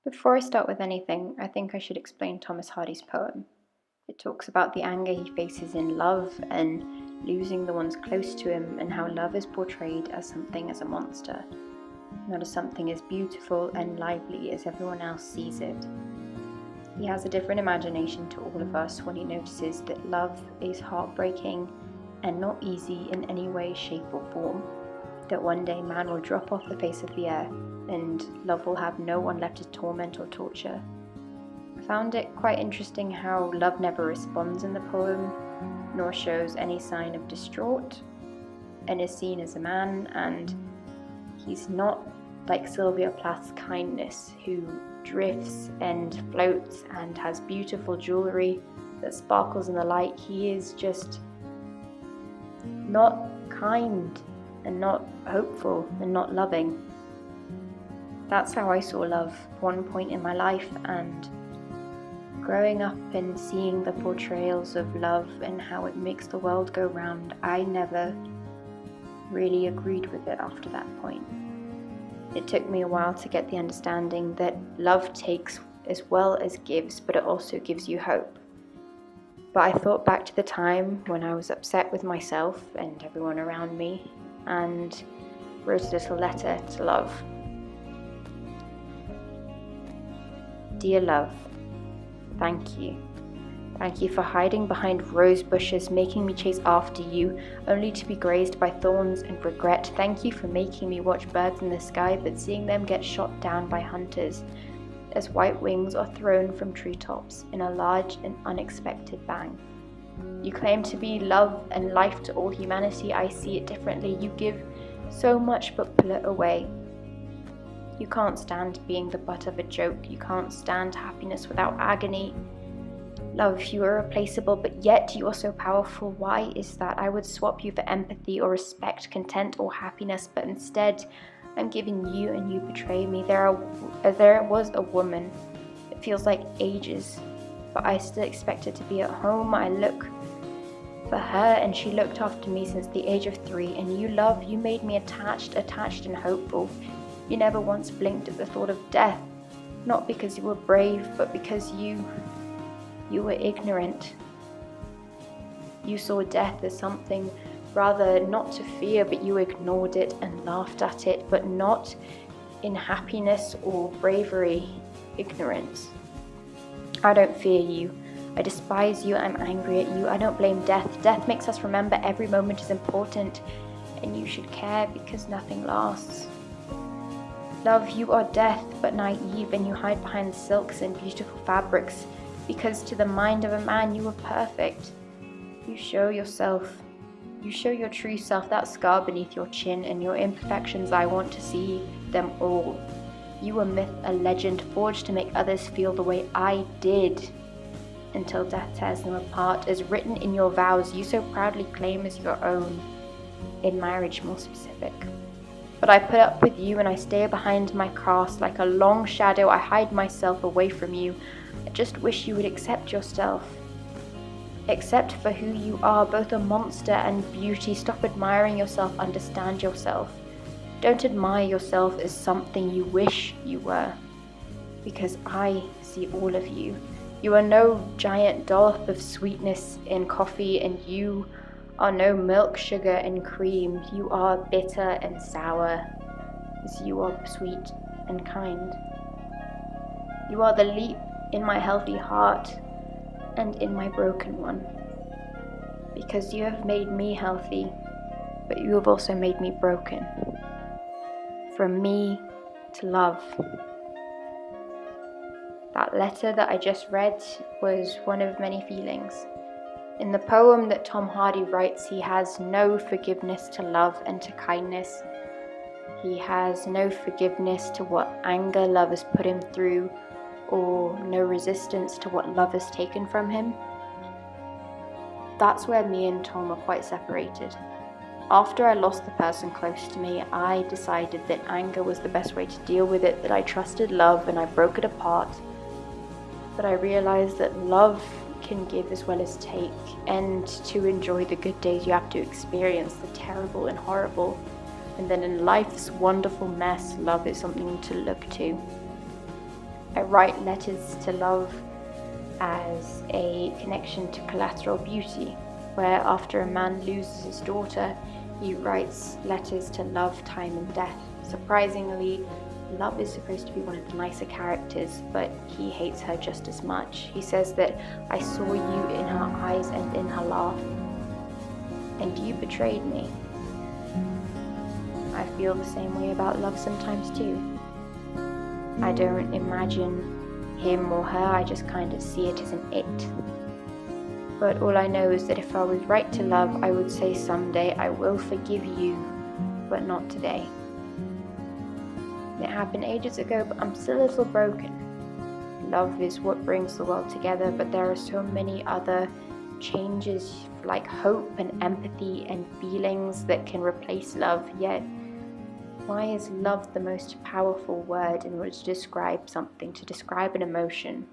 Before I start with anything, I think I should explain Thomas Hardy's poem. It talks about the anger he faces in love and losing the ones close to him, and how love is portrayed as a monster, not as something as beautiful and lively as everyone else sees it. He has a different imagination to all of us when he notices that love is heartbreaking and not easy in any way, shape, or form. That one day man will drop off the face of the earth and love will have no one left to torment or torture. I found it quite interesting how love never responds in the poem, nor shows any sign of distraught, and is seen as a man, and he's not like Sylvia Plath's kindness, who drifts and floats and has beautiful jewellery that sparkles in the light. He is just not kind and not hopeful and not loving. That's how I saw love at one point in my life, and growing up and seeing the portrayals of love and how it makes the world go round, I never really agreed with it after that point. It took me a while to get the understanding that love takes as well as gives, but it also gives you hope. But I thought back to the time when I was upset with myself and everyone around me, and wrote a little letter to love. Dear love, thank you. Thank you for hiding behind rose bushes, making me chase after you, only to be grazed by thorns and regret. Thank you for making me watch birds in the sky, but seeing them get shot down by hunters, as white wings are thrown from treetops in a large and unexpected bang. You claim to be love and life to all humanity. I see it differently. You give so much but pull it away. You can't stand being the butt of a joke. You can't stand happiness without agony. Love, you are irreplaceable, but yet you are so powerful. Why is that? I would swap you for empathy or respect, content or happiness, but instead I'm giving you and you betray me. There was a woman. It feels like ages, but I still expect her to be at home. I look for her and she looked after me since the age of 3. And you, love, you made me attached and hopeful. You never once blinked at the thought of death, not because you were brave, but because you were ignorant. You saw death as something rather not to fear, but you ignored it and laughed at it, but not in happiness or bravery, ignorance. I don't fear you. I despise you. I'm angry at you. I don't blame death. Death makes us remember every moment is important, and you should care because nothing lasts. Love, you are death, but naive, and you hide behind silks and beautiful fabrics, because to the mind of a man you are perfect. You show yourself. You show your true self, that scar beneath your chin, and your imperfections. I want to see them all. You a myth, a legend, forged to make others feel the way I did, until death tears them apart, as written in your vows you so proudly claim as your own, in marriage more specific. But I put up with you and I stay behind my cross like a long shadow. I hide myself away from you. I just wish you would accept yourself. Accept for who you are, both a monster and beauty. Stop admiring yourself, understand yourself. Don't admire yourself as something you wish you were, because I see all of you. You are no giant dollop of sweetness in coffee, and you are no milk, sugar, and cream. You are bitter and sour, as you are sweet and kind. You are the leap in my healthy heart and in my broken one, because you have made me healthy, but you have also made me broken. From me to love. That letter that I just read was one of many feelings. In the poem that Tom Hardy writes, he has no forgiveness to love and to kindness. He has no forgiveness to what anger love has put him through, or no resistance to what love has taken from him. That's where me and Tom are quite separated. After I lost the person close to me, I decided that anger was the best way to deal with it, that I trusted love and I broke it apart. But I realized that love can give as well as take, and to enjoy the good days you have to experience the terrible and horrible, and then in life's wonderful mess, love is something to look to. I write letters to love as a connection to collateral beauty, where after a man loses his daughter, he writes letters to love, time and death. Surprisingly, love is supposed to be one of the nicer characters, but he hates her just as much. He says that I saw you in her eyes and in her laugh, and you betrayed me. I feel the same way about love sometimes too. I don't imagine him or her, I just kind of see it as an it. But all I know is that if I was right to love, I would say someday I will forgive you, but not today. It happened ages ago, but I'm still a little broken. Love is what brings the world together, but there are so many other changes like hope and empathy and feelings that can replace love, yet why is love the most powerful word in order to describe something, to describe an emotion?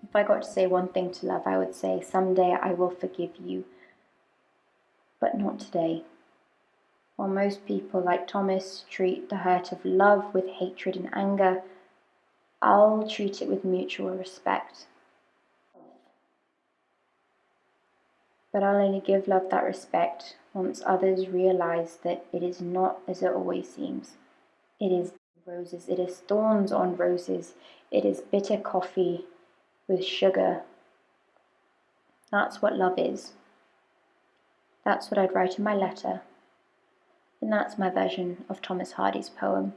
If I got to say one thing to love, I would say, someday I will forgive you, but not today. While most people, like Thomas, treat the hurt of love with hatred and anger, I'll treat it with mutual respect. But I'll only give love that respect once others realize that it is not as it always seems. It is roses, it is thorns on roses, it is bitter coffee with sugar. That's what love is. That's what I'd write in my letter. And that's my version of Thomas Hardy's poem.